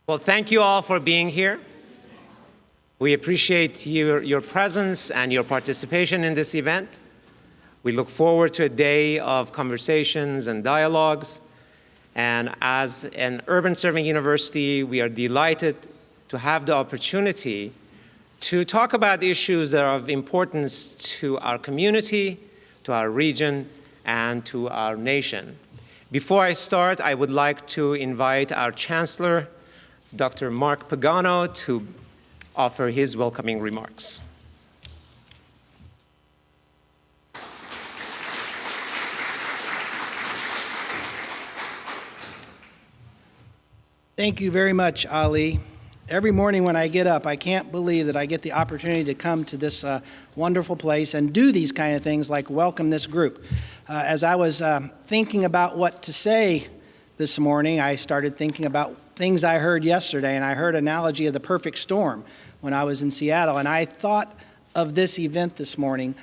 Well, thank you all for being here. We appreciate your presence and your participation in this event. We look forward to a day of conversations and dialogues. And as an urban serving university, we are delighted to have the opportunity to talk about issues that are of importance to our community, to our region, and to our nation. Before I start, I would like to invite our Chancellor, Dr. Mark Pagano, to offer his welcoming remarks. Thank you very much, Ali. Every morning when I get up, I can't believe that I get the opportunity to come to this wonderful place and do these kind of things like welcome this group. As I was thinking about what to say this morning, I started thinking about things I heard yesterday, and I heard an analogy of the perfect storm when I was in Seattle, and I thought of this event this morning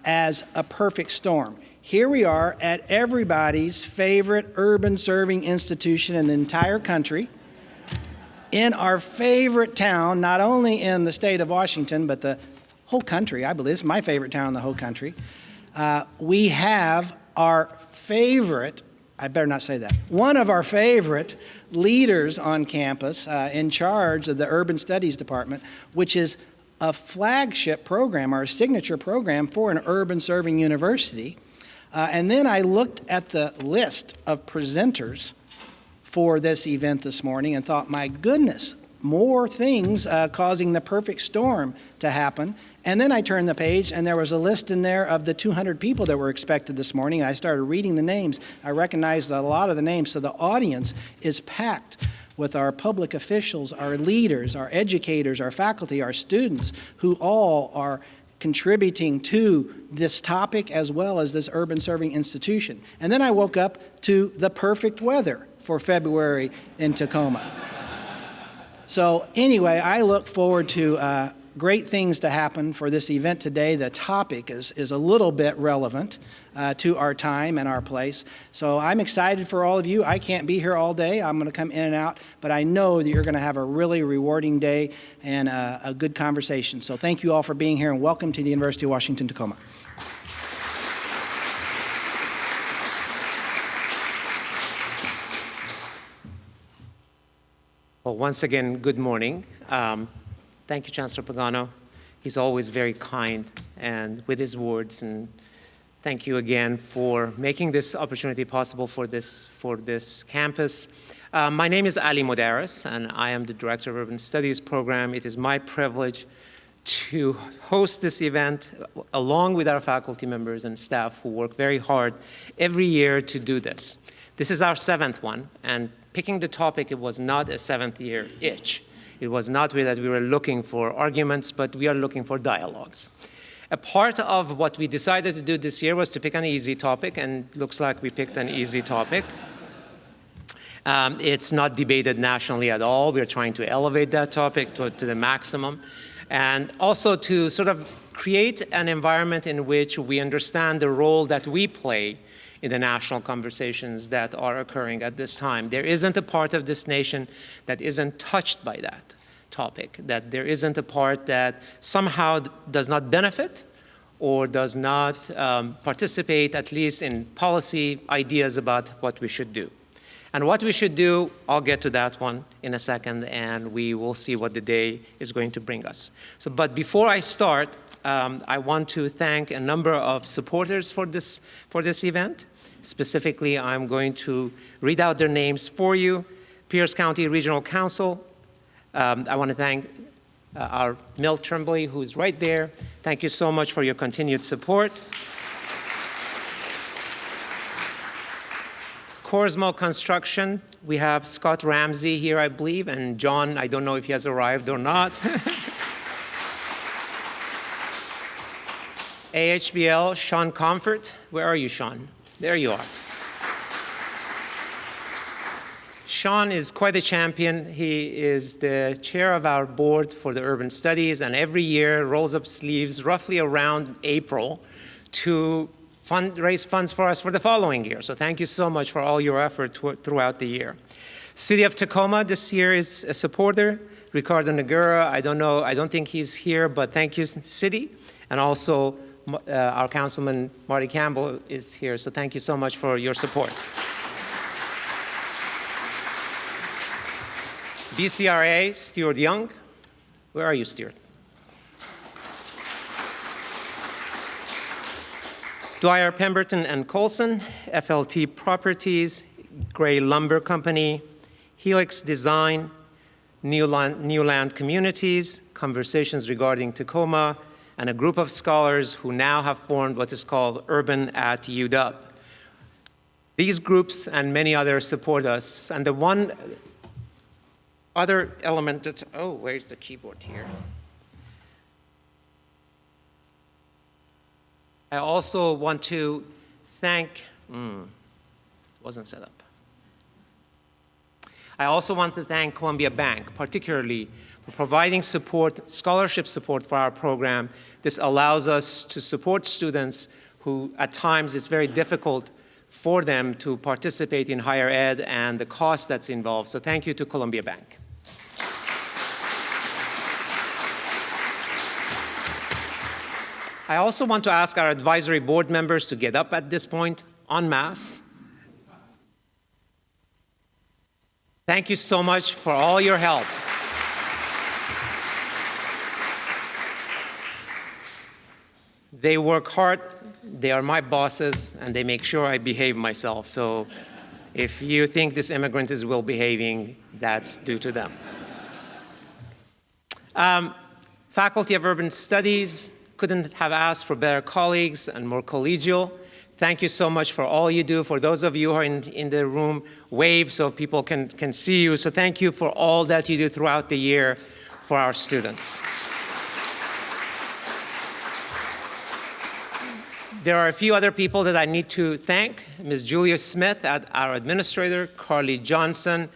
as a perfect storm. Here we are at everybody's favorite urban serving institution in the entire country, in our favorite town, not only in the state of Washington, but the whole country. I believe it's my favorite town in the whole country. We have our favorite, I better not say that, one of our favorite leaders on campus in charge of the Urban Studies Department, which is a flagship program, our signature program for an urban serving university. And then I looked at the list of presenters for this event this morning and thought, my goodness, more things causing the perfect storm to happen. And then I turned the page, and there was a list in there of the 200 people that were expected this morning. I started reading the names. I recognized a lot of the names, so the audience is packed with our public officials, our leaders, our educators, our faculty, our students, who all are contributing to this topic as well as this urban serving institution. And then I woke up to the perfect weather for February in Tacoma. So anyway, I look forward to great things to happen for this event today. The topic is a little bit relevant to our time and our place. So I'm excited for all of you. I can't be here all day. I'm going to come in and out, but I know that you're going to have a really rewarding day and a good conversation. So thank you all for being here, and welcome to the University of Washington, Tacoma. Well, once again, good morning. Thank you, Chancellor Pagano. He's always very kind and with his words, and thank you again for making this opportunity possible for this campus. My name is Ali Modarres, and I am the Director of Urban Studies Program. It is my privilege to host this event along with our faculty members and staff who work very hard every year to do this. This is our 7th one, and picking the topic, it was not a 7th-year itch. It was not that we were looking for arguments, but we are looking for dialogues. A part of what we decided to do this year was to pick an easy topic, and it looks like we picked an easy topic. It's not debated nationally at all. We're trying to elevate that topic to the maximum, and also to sort of create an environment in which we understand the role that we play in the national conversations that are occurring at this time. There isn't a part of this nation that isn't touched by that topic, that there isn't a part that somehow does not benefit or does not participate, at least in policy ideas about what we should do. And what we should do, I'll get to that one in a second, and we will see what the day is going to bring us. But before I start, I want to thank a number of supporters for this event. Specifically, I'm going to read out their names for you. Pierce County Regional Council. I want to thank our Milt Tremblay, who's right there. Thank you so much for your continued support. Corsmo Construction. We have Scott Ramsey here, I believe, and John, I don't know if he has arrived or not. AHBL, Sean Comfort. Where are you, Sean? There you are. Sean is quite a champion. He is the chair of our board for the urban studies, and every year rolls up sleeves roughly around April to raise funds for us for the following year. So thank you so much for all your effort throughout the year. City of Tacoma this year is a supporter. Ricardo Negura, I don't think he's here, but thank you, City. And also, our Councilman Marty Campbell is here, so thank you so much for your support. BCRA, Stuart Young. Where are you, Stuart? Dwyer, Pemberton, and Colson, FLT Properties, Gray Lumber Company, Helix Design, New Land Communities, Conversations Regarding Tacoma, and a group of scholars who now have formed what is called Urban at UW. These groups and many others support us. And the one other element that, oh, where's the keyboard here? I also want to thank, wasn't set up. I also want to thank Columbia Bank, particularly for providing support, scholarship support for our program. This allows us to support students who, at times, it's very difficult for them to participate in higher ed and the cost that's involved. So thank you to Columbia Bank. I also want to ask our advisory board members to get up at this point en masse. Thank you so much for all your help. They work hard, they are my bosses, and they make sure I behave myself. So if you think this immigrant is well behaving, that's due to them. Faculty of Urban Studies, couldn't have asked for better colleagues and more collegial. Thank you so much for all you do. For those of you who are in the room, wave so people can see you. So thank you for all that you do throughout the year for our students. There are a few other people that I need to thank. Ms. Julia Smith, our administrator, Carly Johnson,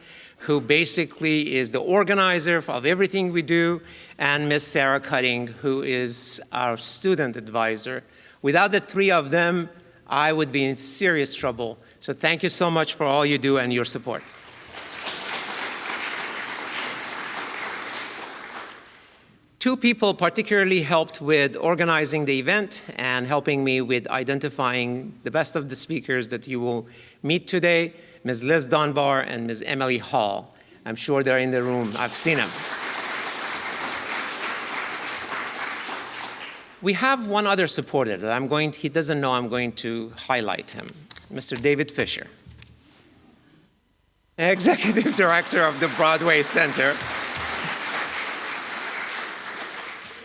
who basically is the organizer of everything we do, and Ms. Sarah Cutting, who is our student advisor. Without the three of them, I would be in serious trouble. So thank you so much for all you do and your support. Two people particularly helped with organizing the event and helping me with identifying the best of the speakers that you will meet today, Ms. Liz Dunbar and Ms. Emily Hall. I'm sure they're in the room. I've seen them. We have one other supporter that he doesn't know I'm going to highlight him, Mr. David Fisher, Executive Director of the Broadway Center.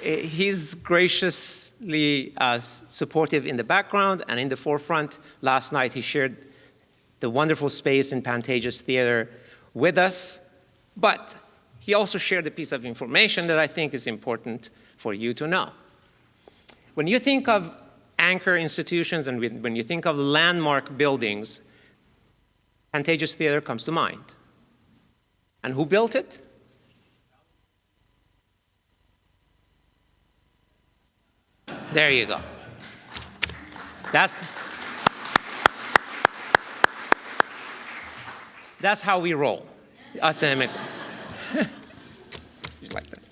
He's graciously supportive in the background and in the forefront. Last night he shared the wonderful space in Pantages Theater with us, but he also shared a piece of information that I think is important for you to know. When you think of anchor institutions and when you think of landmark buildings, Pantages Theater comes to mind. And who built it? There you go. That's how we roll, us immigrants. Like that.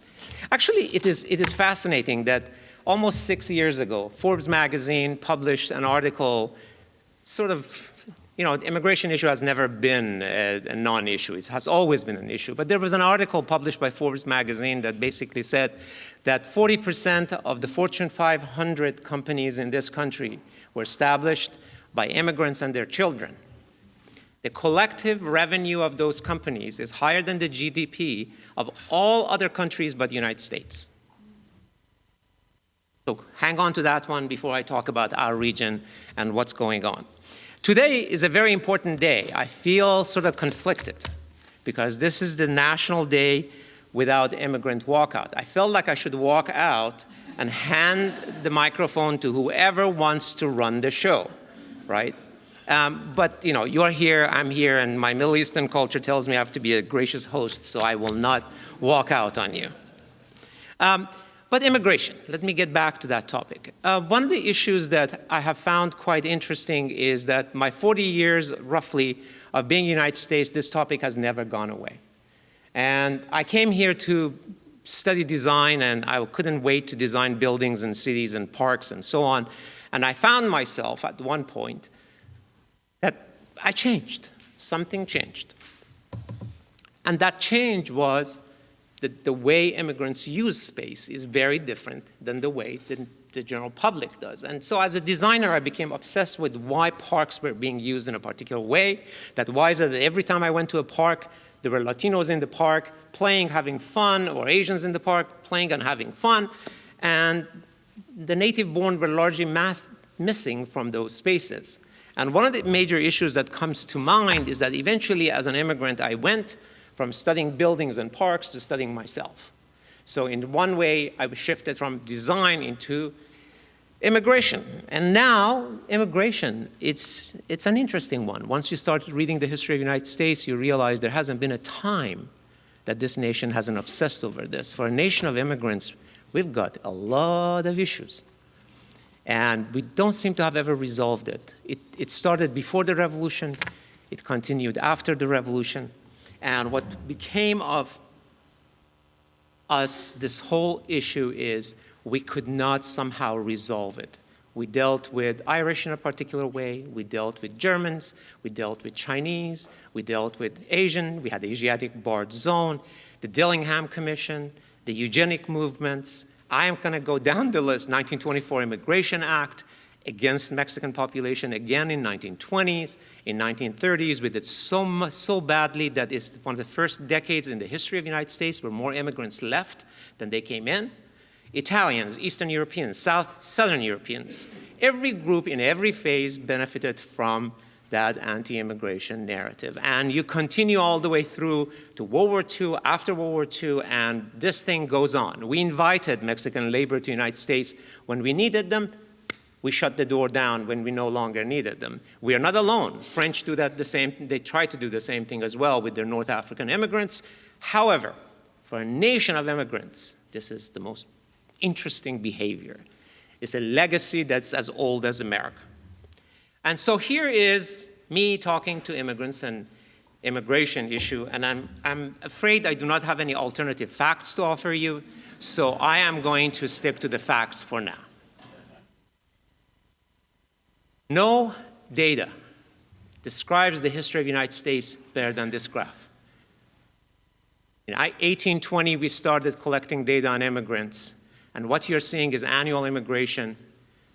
Actually, it is fascinating that almost 6 years ago, Forbes magazine published an article, sort of, the immigration issue has never been a non-issue. It has always been an issue. But there was an article published by Forbes magazine that basically said that 40% of the Fortune 500 companies in this country were established by immigrants and their children. The collective revenue of those companies is higher than the GDP of all other countries but the United States. So hang on to that one before I talk about our region and what's going on. Today is a very important day. I feel sort of conflicted because this is the National Day Without Immigrant Walkout. I felt like I should walk out and hand the microphone to whoever wants to run the show, right? But you're here, I'm here, and my Middle Eastern culture tells me I have to be a gracious host, so I will not walk out on you. But immigration, let me get back to that topic. One of the issues that I have found quite interesting is that my 40 years, roughly, of being United States, this topic has never gone away. And I came here to study design, and I couldn't wait to design buildings and cities and parks and so on. And I found myself at one point that I changed. Something changed. And that change was that the way immigrants use space is very different than the way the general public does. And so as a designer, I became obsessed with why parks were being used in a particular way. That why is it that every time I went to a park, there were Latinos in the park playing, having fun, or Asians in the park playing and having fun. And the native-born were largely missing from those spaces. And one of the major issues that comes to mind is that eventually, as an immigrant, I went from studying buildings and parks to studying myself. So in one way, I was shifted from design into immigration. And now, immigration, it's an interesting one. Once you start reading the history of the United States, you realize there hasn't been a time that this nation hasn't obsessed over this. For a nation of immigrants, we've got a lot of issues. And we don't seem to have ever resolved it. It started before the revolution. It continued after the revolution. And what became of us, this whole issue, is we could not somehow resolve it. We dealt with Irish in a particular way. We dealt with Germans. We dealt with Chinese. We dealt with Asian. We had the Asiatic Barred Zone, the Dillingham Commission, the eugenic movements. I am going to go down the list. 1924 Immigration Act against Mexican population, again in 1920s, in 1930s. We did so badly that it's one of the first decades in the history of the United States where more immigrants left than they came in. Italians, Eastern Europeans, Southern Europeans, every group in every phase benefited from that anti-immigration narrative. And you continue all the way through to World War II, after World War II, and this thing goes on. We invited Mexican labor to the United States when we needed them. We shut the door down when we no longer needed them. We are not alone. French do that they try to do the same thing as well with their North African immigrants. However, for a nation of immigrants, this is the most interesting behavior. It's a legacy that's as old as America. And so here is me talking to immigrants and immigration issue, and I'm afraid I do not have any alternative facts to offer you, so I am going to stick to the facts for now. No data describes the history of the United States better than this graph. In 1820, we started collecting data on immigrants, and what you're seeing is annual immigration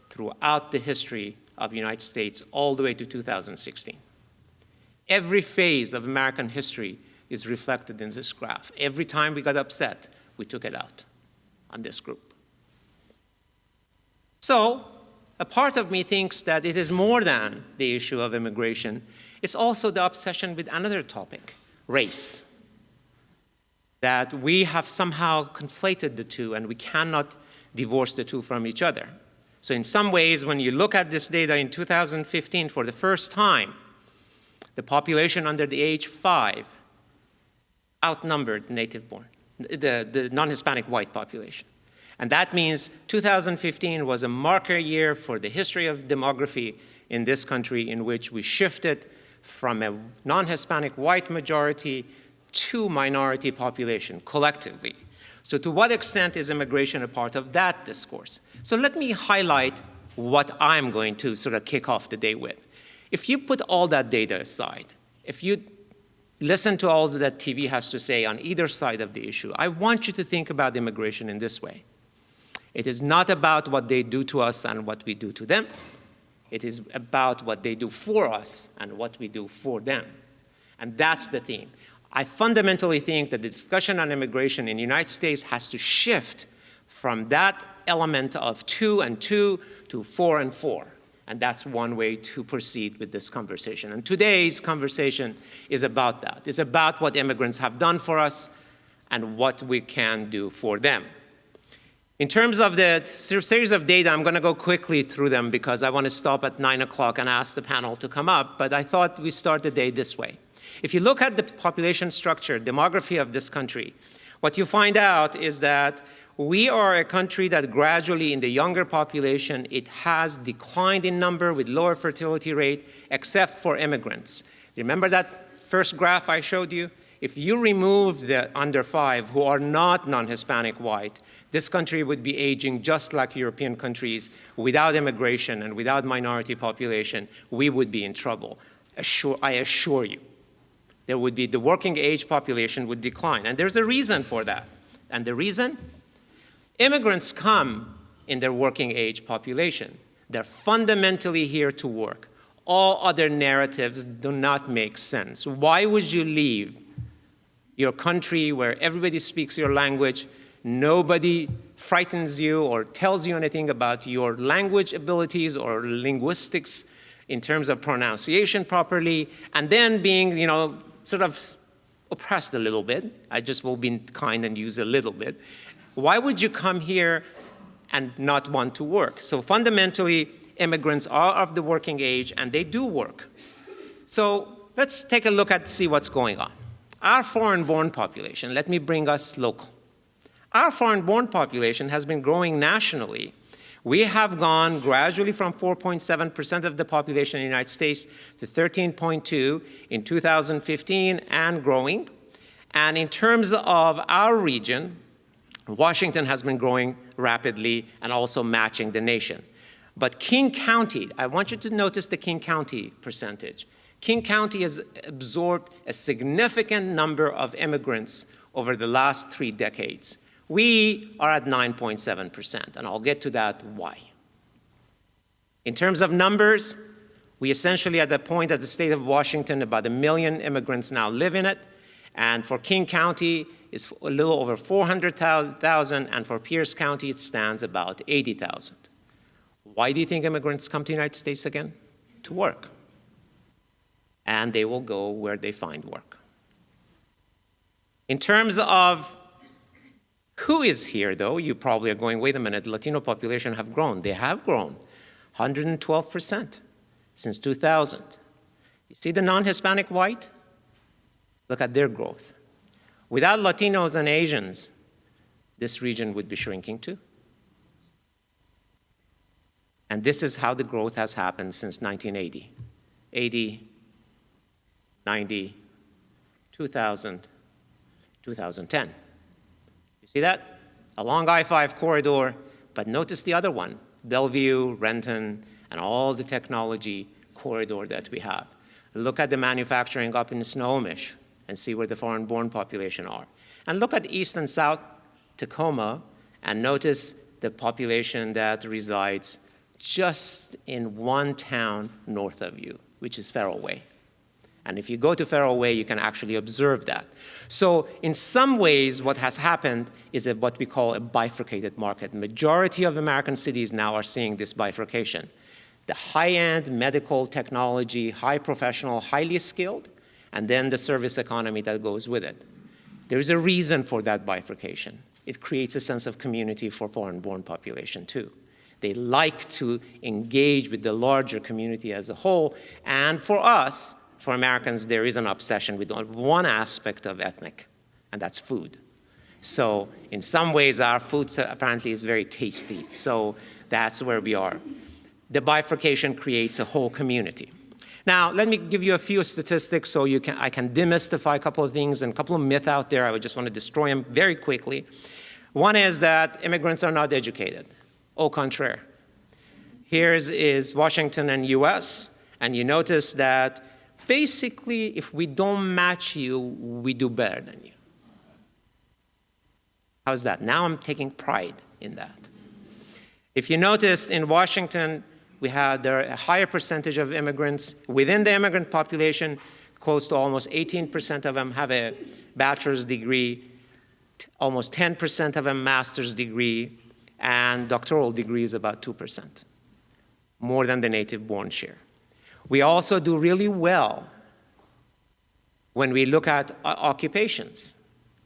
throughout the history of the United States all the way to 2016. Every phase of American history is reflected in this graph. Every time we got upset, we took it out on this group. So, a part of me thinks that it is more than the issue of immigration. It's also the obsession with another topic, race. That we have somehow conflated the two, and we cannot divorce the two from each other. So in some ways, when you look at this data in 2015 for the first time, the population under the age 5 outnumbered native-born, the non-Hispanic white population. And that means 2015 was a marker year for the history of demography in this country, in which we shifted from a non-Hispanic white majority to minority population collectively. So to what extent is immigration a part of that discourse? So let me highlight what I'm going to sort of kick off the day with. If you put all that data aside, if you listen to all that TV has to say on either side of the issue, I want you to think about immigration in this way. It is not about what they do to us and what we do to them. It is about what they do for us and what we do for them. And that's the theme. I fundamentally think that the discussion on immigration in the United States has to shift from that element of 2 and 2 to 4 and 4. And that's one way to proceed with this conversation. And today's conversation is about that. It's about what immigrants have done for us and what we can do for them. In terms of the series of data, I'm going to go quickly through them because I want to stop at 9 o'clock and ask the panel to come up, but I thought we start the day this way. If you look at the population structure, demography of this country, what you find out is that we are a country that gradually, in the younger population, it has declined in number with lower fertility rate, except for immigrants. Remember that first graph I showed you? If you remove the under 5 who are not non-Hispanic white, this country would be aging just like European countries. Without immigration and without minority population, we would be in trouble. I assure you. There would be, the working age population would decline. And there's a reason for that. And the reason? Immigrants come in their working age population. They're fundamentally here to work. All other narratives do not make sense. Why would you leave your country where everybody speaks your language, nobody frightens you or tells you anything about your language abilities or linguistics in terms of pronunciation properly, and then being, sort of oppressed a little bit? I just will be kind and use a little bit. Why would you come here and not want to work? So fundamentally, immigrants are of the working age, and they do work. So let's take a look at see what's going on. Our foreign-born population, let me bring us local. Our foreign-born population has been growing nationally. We have gone gradually from 4.7% of the population in the United States to 13.2 in 2015 and growing. And in terms of our region, Washington has been growing rapidly and also matching the nation. But King County, I want you to notice the King County percentage. King County has absorbed a significant number of immigrants over the last 3 decades. We are at 9.7%, and I'll get to that why. In terms of numbers, we essentially at the point at the state of Washington, about 1 million immigrants now live in it, and for King County, it's a little over 400,000, and for Pierce County, it stands about 80,000. Why do you think immigrants come to the United States again? To work. And they will go where they find work. In terms of who is here, though, you probably are going, wait a minute, the Latino population have grown. They have grown, 112% since 2000. You see the non-Hispanic white? Look at their growth. Without Latinos and Asians, this region would be shrinking too. And this is how the growth has happened since 1980. 80, 90, 2000, 2010. You see that? Along I-5 corridor, but notice the other one, Bellevue, Renton, and all the technology corridor that we have. Look at the manufacturing up in Snohomish and see where the foreign-born population are. And look at East and South Tacoma and notice the population that resides just in one town north of you, which is Farrell Way. And if you go to Farrell Way, you can actually observe that. So in some ways, what has happened is what we call a bifurcated market. Majority of American cities now are seeing this bifurcation. The high-end medical technology, high professional, highly skilled, and then the service economy that goes with it. There's a reason for that bifurcation. It creates a sense of community for foreign-born population too. They like to engage with the larger community as a whole. And for us, for Americans, there is an obsession with one aspect of ethnic, and that's food. So in some ways, our food apparently is very tasty. So that's where we are. The bifurcation creates a whole community. Now, let me give you a few statistics so I can demystify a couple of things and a couple of myths out there. I would just want to destroy them very quickly. One is that immigrants are not educated. Au contraire. Here is Washington and US, and you notice that basically if we don't match you, we do better than you. How's that? Now I'm taking pride in that. If you notice in Washington, there are a higher percentage of immigrants within the immigrant population. Close to almost 18% of them have a bachelor's degree, almost 10% of them master's degree, and doctoral degree is about 2%, more than the native-born share. We also do really well when we look at occupations.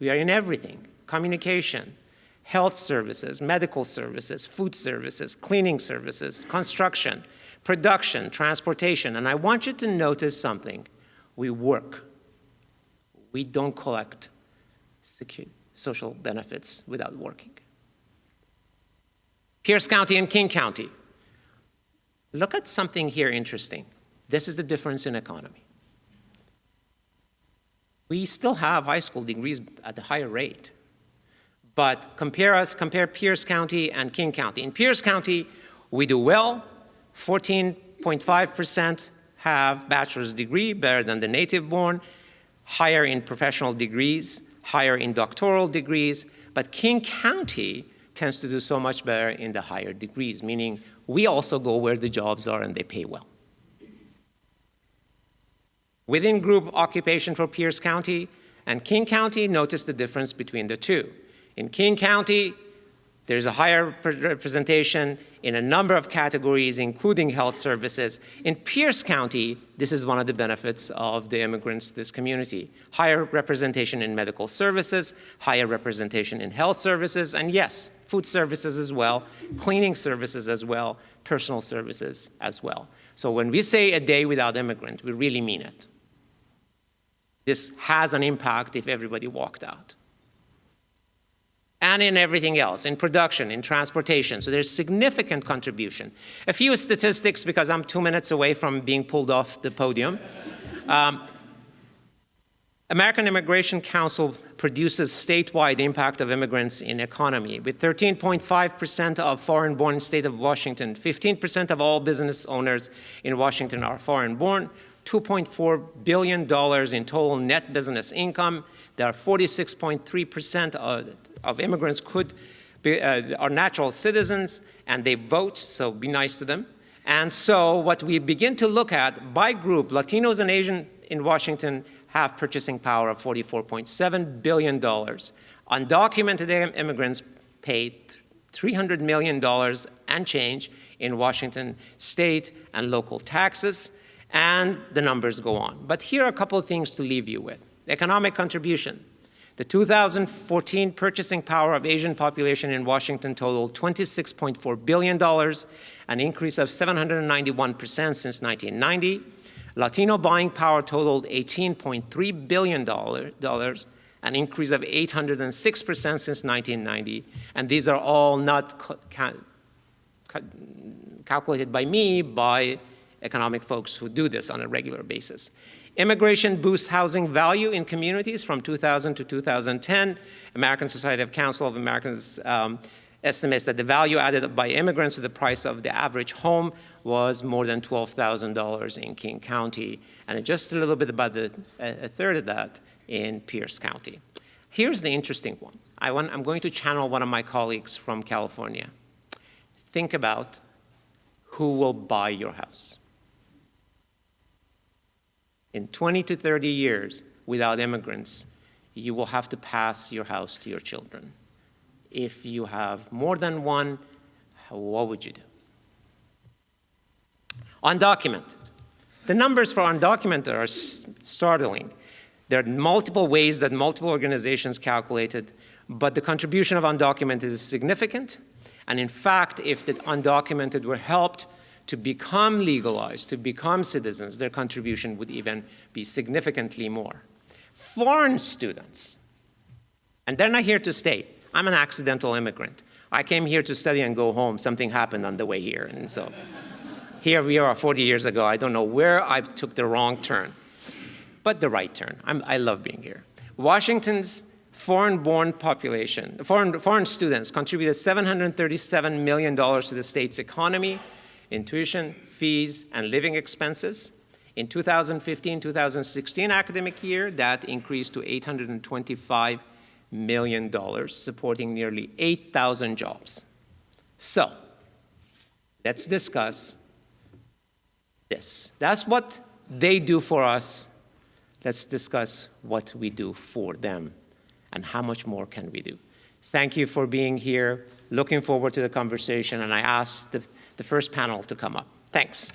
We are in everything: communication, health services, medical services, food services, cleaning services, construction, production, transportation. And I want you to notice something. We work. We don't collect social benefits without working. Pierce County and King County. Look at something here interesting. This is the difference in economy. We still have high school degrees at a higher rate. But compare Pierce County and King County. In Pierce County, we do well. 14.5% have bachelor's degree, better than the native-born, higher in professional degrees, higher in doctoral degrees. But King County tends to do so much better in the higher degrees, meaning we also go where the jobs are and they pay well. Within group occupation for Pierce County and King County, notice the difference between the two. In King County, there's a higher representation in a number of categories, including health services. In Pierce County, this is one of the benefits of the immigrants to this community. Higher representation in medical services, higher representation in health services, and yes, food services as well, cleaning services as well, personal services as well. So when we say a day without immigrant, we really mean it. This has an impact if everybody walked out. And in everything else, in production, in transportation. So there's significant contribution. A few statistics, because I'm 2 minutes away from being pulled off the podium. American Immigration Council produces statewide impact of immigrants in economy, with 13.5% of foreign-born in the state of Washington. 15% of all business owners in Washington are foreign-born. $2.4 billion in total net business income. There are 46.3% of immigrants are natural citizens, and they vote, so be nice to them. And so what we begin to look at by group, Latinos and Asian in Washington have purchasing power of $44.7 billion. Undocumented immigrants paid $300 million and change in Washington state and local taxes, and the numbers go on. But here are a couple of things to leave you with. Economic contribution. The 2014 purchasing power of Asian population in Washington totaled $26.4 billion, an increase of 791% since 1990. Latino buying power totaled $18.3 billion, an increase of 806% since 1990. And these are all not calculated by me, by economic folks who do this on a regular basis. Immigration boosts housing value in communities from 2000 to 2010. American Society of Council of Americans estimates that the value added by immigrants to the price of the average home was more than $12,000 in King County, and just a little bit about a third of that in Pierce County. Here's the interesting one. I'm going to channel one of my colleagues from California. Think about who will buy your house. In 20 to 30 years, without immigrants, you will have to pass your house to your children. If you have more than one, what would you do? Undocumented. The numbers for undocumented are startling. There are multiple ways that multiple organizations calculated, but the contribution of undocumented is significant. And in fact, if the undocumented were helped to become legalized, to become citizens, their contribution would even be significantly more. Foreign students, and they're not here to stay. I'm an accidental immigrant. I came here to study and go home. Something happened on the way here, and so here we are 40 years ago. I don't know where I took the wrong turn, but the right turn. I love being here. Washington's foreign-born population, foreign students contributed $737 million to the state's economy, in tuition, fees, and living expenses. In 2015-2016 academic year, that increased to $825 million, supporting nearly 8,000 jobs. So, let's discuss this. That's what they do for us. Let's discuss what we do for them and how much more can we do. Thank you for being here. Looking forward to the conversation, and I ask the first panel to come up. Thanks.